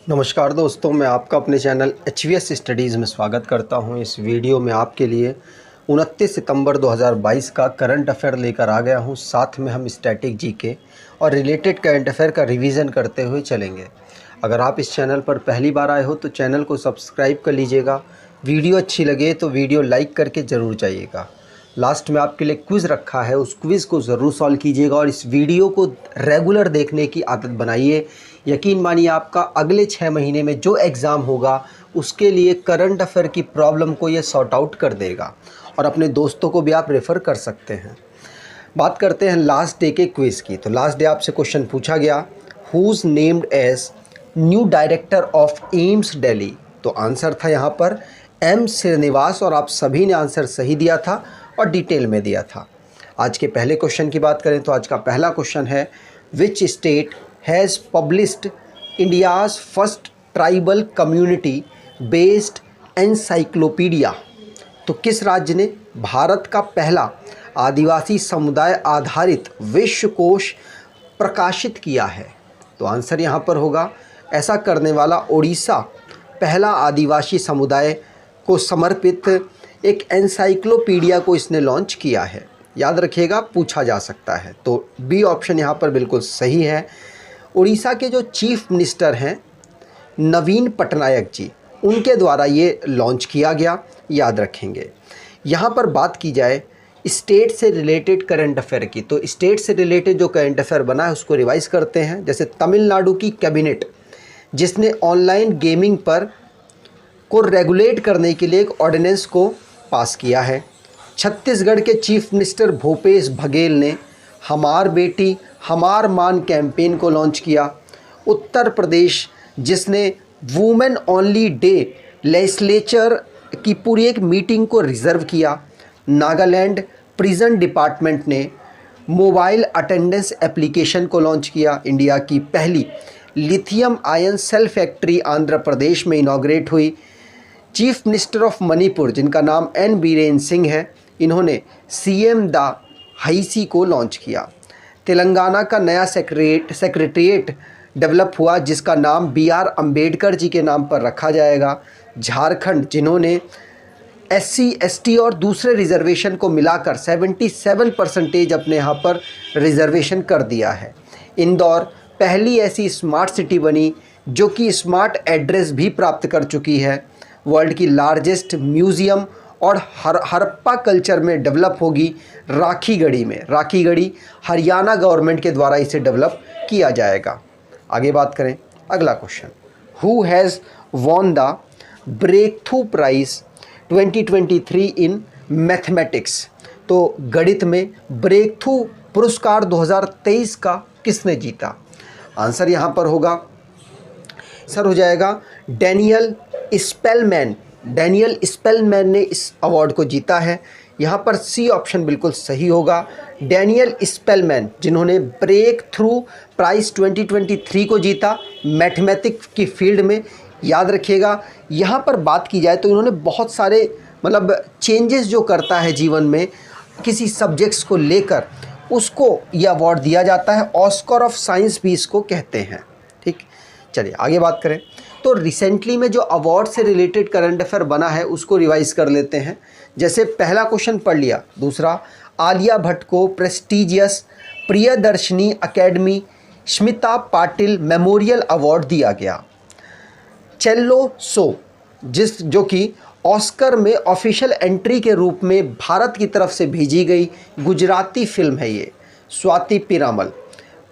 नमस्कार दोस्तों, मैं आपका अपने चैनल HVS स्टडीज़ में स्वागत करता हूं। इस वीडियो में आपके लिए 29 सितंबर 2022 का करंट अफेयर लेकर आ गया हूं। साथ में हम स्टैटिक जीके और रिलेटेड करंट अफेयर का रिवीजन करते हुए चलेंगे। अगर आप इस चैनल पर पहली बार आए हो तो चैनल को सब्सक्राइब कर लीजिएगा। वीडियो अच्छी लगे तो वीडियो लाइक करके ज़रूर जाइएगा। लास्ट में आपके लिए क्विज़ रखा है, उस क्विज़ को ज़रूर सॉल्व कीजिएगा और इस वीडियो को रेगुलर देखने की आदत बनाइए। यकीन मानिए आपका अगले 6 महीने में जो एग्ज़ाम होगा उसके लिए करंट अफेयर की प्रॉब्लम को ये सॉर्ट आउट कर देगा और अपने दोस्तों को भी आप रेफ़र कर सकते हैं। बात करते हैं लास्ट डे के क्विज़ की। तो लास्ट डे आपसे क्वेश्चन पूछा गया, who's named as new director of AIIMS Delhi. तो आंसर था यहाँ पर एम श्रीनिवास और आप सभी ने आंसर सही दिया था और डिटेल में दिया था। आज के पहले क्वेश्चन की बात करें तो आज का पहला क्वेश्चन है, which state has published India's first tribal community based encyclopedia. तो किस राज्य ने भारत का पहला आदिवासी समुदाय आधारित विश्वकोश प्रकाशित किया है? तो आंसर यहाँ पर होगा, ऐसा करने वाला ओडिशा पहला आदिवासी समुदाय को समर्पित एक एनसाइक्लोपीडिया को इसने लॉन्च किया है। याद रखिएगा, पूछा जा सकता है। तो बी ऑप्शन यहाँ पर बिल्कुल सही है। उड़ीसा के जो चीफ मिनिस्टर हैं नवीन पटनायक जी, उनके द्वारा ये लॉन्च किया गया, याद रखेंगे। यहाँ पर बात की जाए स्टेट से रिलेटेड करंट अफेयर की, तो स्टेट से रिलेटेड जो करंट अफेयर बना है उसको रिवाइज करते हैं। जैसे तमिलनाडु की कैबिनेट जिसने ऑनलाइन गेमिंग पर को रेगुलेट करने के लिए एक ऑर्डिनेंस को पास किया है। छत्तीसगढ़ के चीफ मिनिस्टर भूपेश बघेल ने हमार बेटी हमार मान कैंपेन को लॉन्च किया। उत्तर प्रदेश जिसने वुमेन ओनली डे लेजिस्लेचर की पूरी एक मीटिंग को रिज़र्व किया। नागालैंड प्रिजन डिपार्टमेंट ने मोबाइल अटेंडेंस एप्लीकेशन को लॉन्च किया। इंडिया की पहली lithium ion cell factory Andhra Pradesh में इनॉग्रेट हुई। चीफ मिनिस्टर ऑफ मणिपुर जिनका नाम एन बीरेन सिंह है, इन्होंने सीएम द हाईसी को लॉन्च किया। तेलंगाना का नया सेक्रेटेरिएट डेवलप हुआ जिसका नाम BR अम्बेडकर जी के नाम पर रखा जाएगा। झारखंड जिन्होंने SC ST और दूसरे रिजर्वेशन को मिलाकर 77% अपने यहाँ पर रिजर्वेशन कर दिया है। इंदौर पहली ऐसी स्मार्ट सिटी बनी जो कि स्मार्ट एड्रेस भी प्राप्त कर चुकी है। वर्ल्ड की लार्जेस्ट म्यूज़ियम और हड़प्पा कल्चर में डेवलप होगी राखीगढ़ी में। राखीगढ़ी हरियाणा गवर्नमेंट के द्वारा इसे डेवलप किया जाएगा। आगे बात करें, अगला question, who has won the Breakthrough Prize 2023 in mathematics. तो गणित में ब्रेक थ्रू पुरस्कार 2023 का किसने जीता? आंसर यहाँ पर होगा, सर हो जाएगा डैनियल स्पेलमैन। डैनियल स्पेलमैन ने इस अवार्ड को जीता है। यहाँ पर सी ऑप्शन बिल्कुल सही होगा। डैनियल स्पेलमैन जिन्होंने ब्रेक थ्रू प्राइज़ 2023 को जीता मैथमेटिक्स की फील्ड में। याद रखिएगा, यहाँ पर बात की जाए तो इन्होंने बहुत सारे चेंजेस जो करता है जीवन में किसी सब्जेक्ट्स को लेकर, उसको यह अवार्ड दिया जाता है। ऑस्कर ऑफ साइंस भी इसको कहते हैं। ठीक, चलिए आगे बात करें। तो रिसेंटली में जो अवार्ड से रिलेटेड करंट अफेयर बना है उसको रिवाइज कर लेते हैं। जैसे पहला क्वेश्चन पढ़ लिया। दूसरा, आलिया भट्ट को prestigious Priyadarshini academy Smita Patil memorial award दिया गया। चेल्लो शो जो कि ऑस्कर में ऑफिशियल एंट्री के रूप में भारत की तरफ से भेजी गई गुजराती फिल्म है ये। Swati Piramal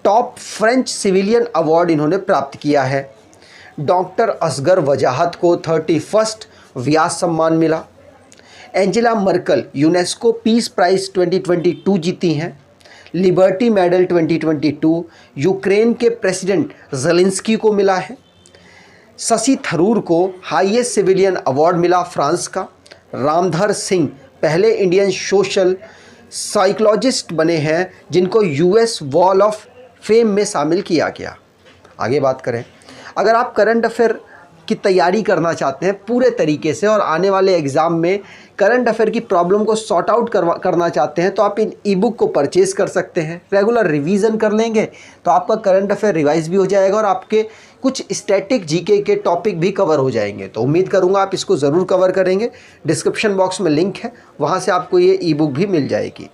top French civilian award इन्होंने प्राप्त किया है। डॉक्टर असगर वजाहत को 31st व्यास सम्मान मिला। Angela Merkel UNESCO peace prize 2022 जीती हैं। लिबर्टी मेडल 2022 यूक्रेन के प्रेसिडेंट ज़ेलेंस्की को मिला है। शशि थरूर को हाईएस्ट सिविलियन अवार्ड मिला फ्रांस का। रामधर सिंह पहले इंडियन सोशल साइकोलॉजिस्ट बने हैं जिनको US वॉल ऑफ फेम में शामिल किया गया। आगे बात करें, अगर आप करंट अफेयर की तैयारी करना चाहते हैं पूरे तरीके से और आने वाले एग्ज़ाम में करंट अफेयर की प्रॉब्लम को सॉर्ट आउट करना चाहते हैं, तो आप इन ई बुक को परचेज़ कर सकते हैं। रेगुलर रिवीजन कर लेंगे तो आपका करंट अफेयर रिवाइज भी हो जाएगा और आपके कुछ स्टैटिक जीके के टॉपिक भी कवर हो जाएंगे। तो उम्मीद करूँगा आप इसको ज़रूर कवर करेंगे। डिस्क्रिप्शन बॉक्स में लिंक है, वहाँ से आपको ये ई बुक भी मिल जाएगी।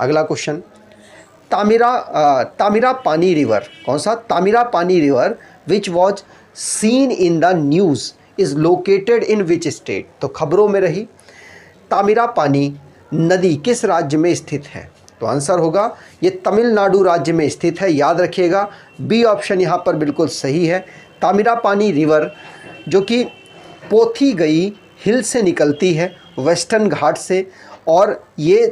अगला क्वेश्चन, तामिरापानी रिवर, कौन सा? Tamirabarani river which was seen in the news is located in which state. तो खबरों में रही तामिरापानी नदी किस राज्य में स्थित है? तो आंसर होगा ये तमिलनाडु राज्य में स्थित है, याद रखिएगा। बी ऑप्शन यहाँ पर बिल्कुल सही है। तामिरापानी रिवर जो कि पोथीगई हिल से निकलती है वेस्टर्न घाट से, और ये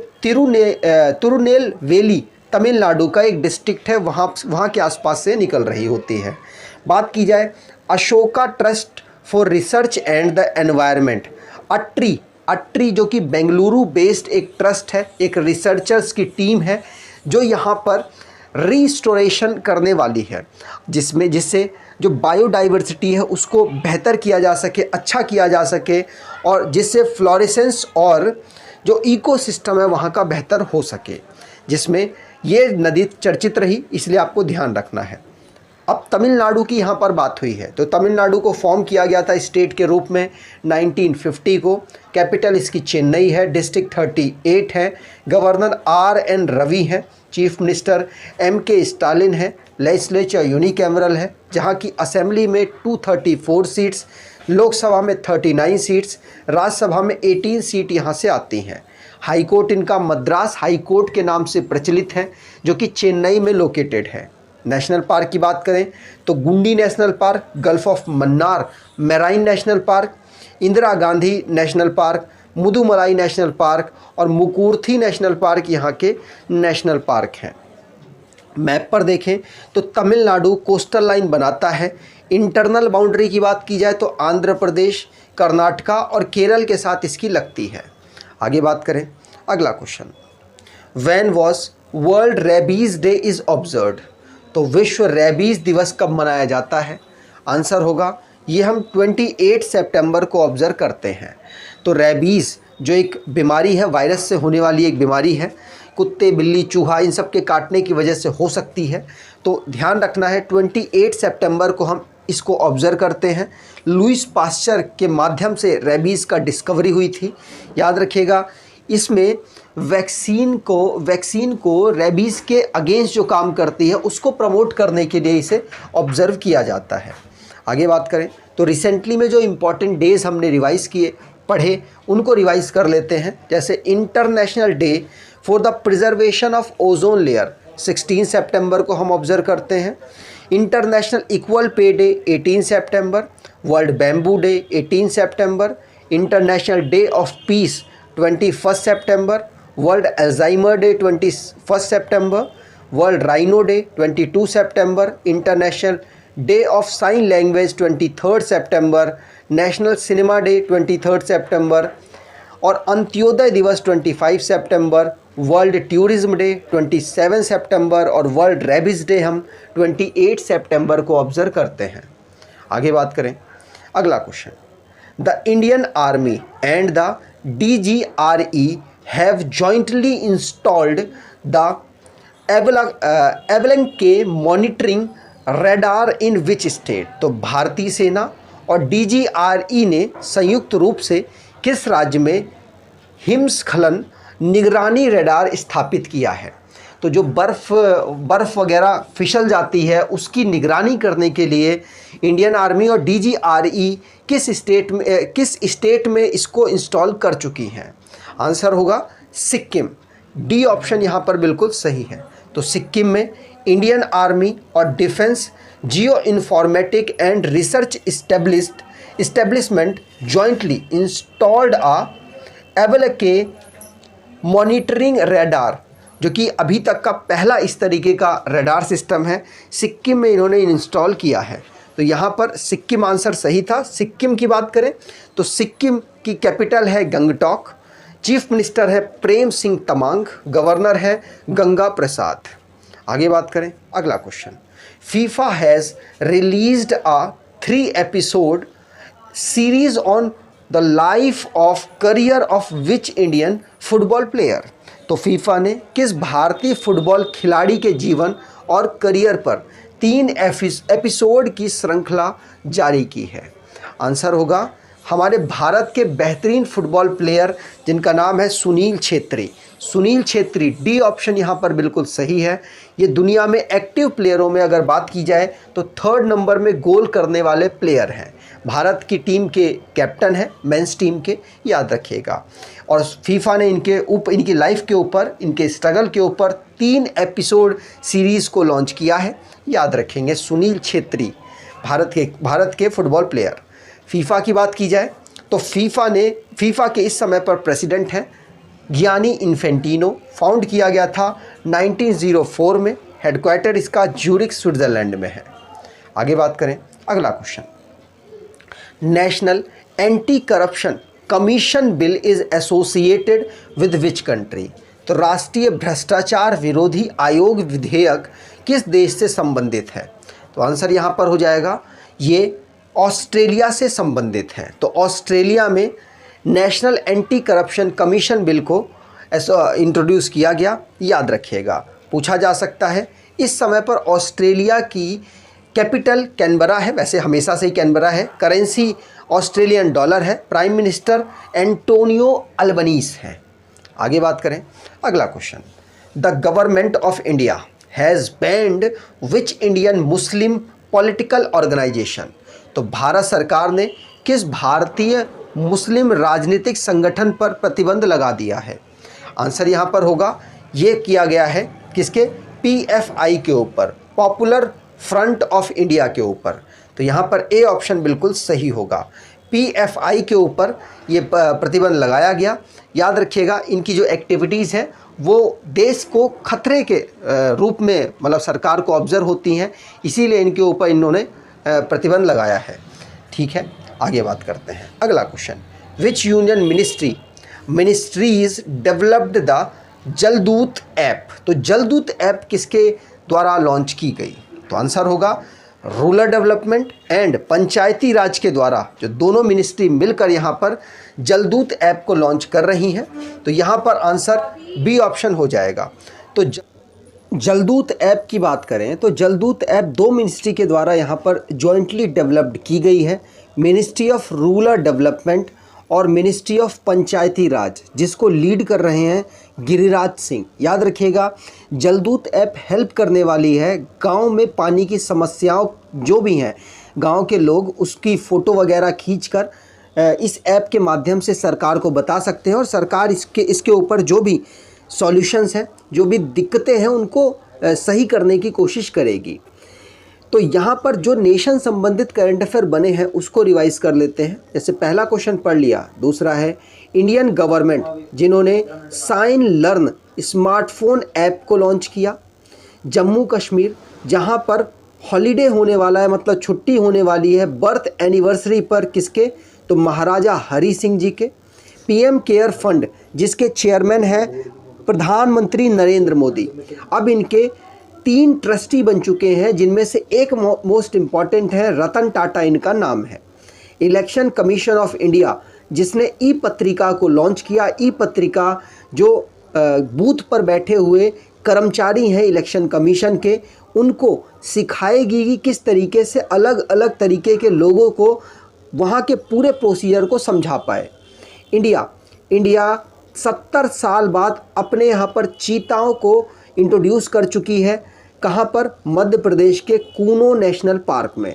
तिरुनेलवेली तमिलनाडु का एक डिस्ट्रिक्ट है, वहाँ के आसपास से निकल रही होती है। बात की जाए Ashoka trust for research and the environment, ATREE जो कि बेंगलुरु बेस्ड एक ट्रस्ट है, एक रिसर्चर्स की टीम है जो यहाँ पर रिस्टोरेशन करने वाली है, जिससे जो बायोडाइवर्सिटी है उसको बेहतर किया जा सके, अच्छा किया जा सके, और जिससे फ्लोरेसेंस और जो इकोसिस्टम है वहाँ का बेहतर हो सके, जिसमें ये नदी चर्चित रही, इसलिए आपको ध्यान रखना है। अब तमिलनाडु की यहाँ पर बात हुई है, तो तमिलनाडु को फॉर्म किया गया था स्टेट के रूप में 1950 को। कैपिटल इसकी चेन्नई है, डिस्ट्रिक्ट 38 है, गवर्नर RN रवि है, चीफ मिनिस्टर MK स्टालिन है, लेजिस्लेचर यूनिकैमरल है, जहाँ की असेंबली में 234 सीट्स, लोकसभा में 39 सीट्स, राज्यसभा में 18 सीट यहाँ से आती हैं। हाई कोर्ट इनका मद्रास हाई कोर्ट के नाम से प्रचलित है, जो कि चेन्नई में लोकेटेड है। नेशनल पार्क की बात करें तो गुंडी national park, gulf of Mannar marine national park, Indira Gandhi national park, Mudumalai national park और मुकुर्थी नेशनल पार्क यहाँ के नेशनल पार्क हैं। मैप पर देखें तो तमिलनाडु कोस्टल लाइन बनाता है। इंटरनल बाउंड्री की बात की जाए तो आंध्र प्रदेश, कर्नाटका और केरल के साथ इसकी लगती है। आगे बात करें, अगला question, when was world rabies day is observed. तो विश्व रेबीज दिवस कब मनाया जाता है? आंसर होगा ये हम 28 सितंबर को ऑब्ज़र्व करते हैं। तो रेबीज़ जो एक बीमारी है, वायरस से होने वाली एक बीमारी है, कुत्ते, बिल्ली, चूहा इन सब के काटने की वजह से हो सकती है, तो ध्यान रखना है 28 सितंबर को हम इसको ऑब्ज़र्व करते हैं। लुईस पास्चर के माध्यम से रेबीज़ का डिस्कवरी हुई थी, याद रखिएगा। इसमें वैक्सीन को रेबीज़ के अगेंस्ट जो काम करती है उसको प्रमोट करने के लिए इसे ऑब्ज़र्व किया जाता है। आगे बात करें तो रिसेंटली में जो इम्पॉर्टेंट डेज़ हमने रिवाइज़ पढ़े उनको रिवाइज़ कर लेते हैं। जैसे international day for the preservation of ozone layer 16 सितंबर को हम ऑब्ज़र्व करते हैं। International equal pay day 18 September, world bamboo day 18 September, international day of peace 21 September, world Alzheimer day 21 September, world rhino day 22 September, international day of sine language 23 September, national cinema day 23 सितंबर और अंत्योदय दिवस 25 सितंबर, world tourism day 27 सितंबर और world rabies day हम 28 सितंबर को observe करते हैं। आगे बात करें, अगला question, the Indian army and the DGRE have jointly installed the Avalanche monitoring radar in which state। तो भारतीय सेना और DGRE ने संयुक्त रूप से किस राज्य में हिमस्खलन निगरानी रडार स्थापित किया है? तो जो बर्फ़ वगैरह फिसल जाती है उसकी निगरानी करने के लिए इंडियन आर्मी और DGRE किस स्टेट में इसको इंस्टॉल कर चुकी हैं? आंसर होगा सिक्किम। डी ऑप्शन यहाँ पर बिल्कुल सही है। तो सिक्किम में इंडियन आर्मी और defence geo informatic and research establishment jointly installed एवलके मॉनिटरिंग रडार, जो कि अभी तक का पहला इस तरीके का रडार सिस्टम है, सिक्किम में इन्होंने इंस्टॉल किया है। तो यहाँ पर सिक्किम आंसर सही था। सिक्किम की बात करें तो सिक्किम की कैपिटल है गंगटोक, चीफ मिनिस्टर है प्रेम सिंह तमांग, गवर्नर है गंगा प्रसाद। आगे बात करें, अगला question, FIFA has released a 3 episode series on the life of career of which Indian football player. तो फीफा ने किस भारतीय फुटबॉल खिलाड़ी के जीवन और करियर पर 3 एपिसोड की श्रृंखला जारी की है। आंसर होगा हमारे भारत के बेहतरीन फुटबॉल प्लेयर जिनका नाम है सुनील छेत्री। सुनील छेत्री, डी ऑप्शन यहाँ पर बिल्कुल सही है। ये दुनिया में एक्टिव प्लेयरों में अगर बात की जाए तो 3rd नंबर में गोल करने वाले प्लेयर हैं। भारत की टीम के कैप्टन हैं, मेंस टीम के, याद रखिएगा। और फीफा ने इनकी लाइफ के ऊपर, इनके स्ट्रगल के ऊपर 3 एपिसोड सीरीज़ को लॉन्च किया है। याद रखेंगे सुनील छेत्री, भारत के फुटबॉल प्लेयर। फीफा की बात की जाए तो फीफा के इस समय पर प्रेसिडेंट हैं गियानी इन्फेंटिनो। फाउंड किया गया था 1904 में। हेडक्वार्टर इसका ज्यूरिख स्विट्ज़रलैंड में है। आगे बात करें, अगला question, national anti corruption commission bill is associated with which country. तो राष्ट्रीय भ्रष्टाचार विरोधी आयोग विधेयक किस देश से संबंधित है। तो आंसर यहाँ पर हो जाएगा ये ऑस्ट्रेलिया से संबंधित है। तो ऑस्ट्रेलिया में national anti corruption commission bill को इंट्रोड्यूस किया गया। याद रखिएगा, पूछा जा सकता है। इस समय पर ऑस्ट्रेलिया की कैपिटल कैनबरा है, वैसे हमेशा से ही कैनबरा है। करेंसी ऑस्ट्रेलियन डॉलर है। प्राइम मिनिस्टर एंटोनियो अल्बनीस हैं। आगे बात करें, अगला question, the government of India has banned which Indian Muslim political organisation. तो भारत सरकार ने किस भारतीय मुस्लिम राजनीतिक संगठन पर प्रतिबंध लगा दिया है। आंसर यहाँ पर होगा, ये किया गया है किसके, PFI के ऊपर, पॉपुलर फ्रंट ऑफ इंडिया के ऊपर। तो यहाँ पर ए ऑप्शन बिल्कुल सही होगा। PFI के ऊपर ये प्रतिबंध लगाया गया। याद रखिएगा, इनकी जो एक्टिविटीज़ हैं वो देश को खतरे के रूप में, मतलब सरकार को ऑब्जर्व होती हैं, इसीलिए इनके ऊपर इन्होंने प्रतिबंध लगाया है। ठीक है, आगे बात करते हैं, अगला question, which union ministries developed the Jaldoot app. तो जलदूत ऐप किसके द्वारा लॉन्च की गई। तो आंसर होगा रूरल डेवलपमेंट एंड पंचायती राज के द्वारा, जो दोनों मिनिस्ट्री मिलकर यहाँ पर जलदूत ऐप को लॉन्च कर रही हैं। तो यहाँ पर आंसर बी ऑप्शन हो जाएगा। तो जलदूत ऐप की बात करें तो जलदूत ऐप 2 मिनिस्ट्री के द्वारा यहाँ पर जॉइंटली डेवलप्ड की गई है। मिनिस्ट्री ऑफ रूरल डेवलपमेंट और मिनिस्ट्री ऑफ पंचायती राज, जिसको लीड कर रहे हैं गिरिराज सिंह। याद रखिएगा, जलदूत ऐप हेल्प करने वाली है गांव में पानी की समस्याओं जो भी हैं, गांव के लोग उसकी फ़ोटो वगैरह खींचकर इस ऐप के माध्यम से सरकार को बता सकते हैं और सरकार इसके ऊपर जो भी सॉल्यूशंस हैं, जो भी दिक्कतें हैं, उनको सही करने की कोशिश करेगी। तो यहाँ पर जो नेशन संबंधित करंट अफेयर बने हैं उसको रिवाइज कर लेते हैं। जैसे पहला क्वेश्चन पढ़ लिया। दूसरा है इंडियन गवर्नमेंट जिन्होंने साइन लर्न स्मार्टफोन ऐप को लॉन्च किया। जम्मू कश्मीर जहाँ पर हॉलीडे होने वाला है, मतलब छुट्टी होने वाली है बर्थ एनिवर्सरी पर, किसके, तो महाराजा हरी सिंह जी के। PM केयर फंड जिसके चेयरमैन हैं प्रधानमंत्री नरेंद्र मोदी। अब इनके 3 ट्रस्टी बन चुके हैं, जिनमें से एक मोस्ट इम्पॉर्टेंट है, रतन टाटा इनका नाम है। इलेक्शन कमीशन ऑफ इंडिया जिसने ई पत्रिका को लॉन्च किया। ई पत्रिका जो बूथ पर बैठे हुए कर्मचारी हैं इलेक्शन कमीशन के, उनको सिखाएगी कि किस तरीके से अलग अलग तरीके के लोगों को वहाँ के पूरे प्रोसीजर को समझा पाए। इंडिया 70 साल बाद अपने यहाँ पर चीताओं को इंट्रोड्यूस कर चुकी है। कहाँ पर, मध्य प्रदेश के कूनो नेशनल पार्क में।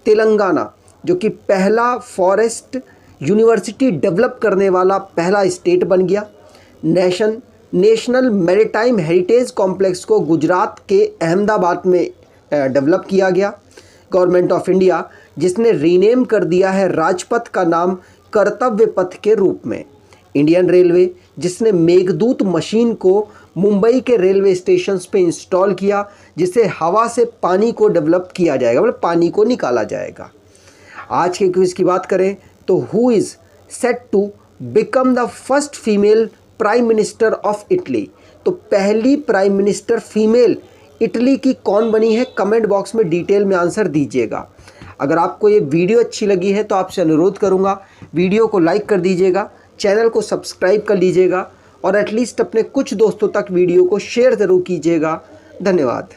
तेलंगाना जो कि पहला फॉरेस्ट यूनिवर्सिटी डेवलप करने वाला पहला स्टेट बन गया। नेशनल मैरीटाइम हेरिटेज कॉम्प्लेक्स को गुजरात के अहमदाबाद में डेवलप किया गया। गवर्नमेंट ऑफ इंडिया जिसने रीनेम कर दिया है राजपथ का नाम कर्तव्य पथ के रूप में। इंडियन रेलवे जिसने मेघदूत मशीन को मुंबई के रेलवे स्टेशंस पे इंस्टॉल किया, जिससे हवा से पानी को डेवलप किया जाएगा, मतलब पानी को निकाला जाएगा। आज के क्विज की बात करें तो who is set to become the first female prime minister of Italy. तो पहली प्राइम मिनिस्टर फीमेल इटली की कौन बनी है, कमेंट बॉक्स में डिटेल में आंसर दीजिएगा। अगर आपको ये वीडियो अच्छी लगी है तो आपसे अनुरोध करूँगा, वीडियो को लाइक कर दीजिएगा, चैनल को सब्सक्राइब कर लीजिएगा और एटलीस्ट अपने कुछ दोस्तों तक वीडियो को शेयर ज़रूर कीजिएगा। धन्यवाद।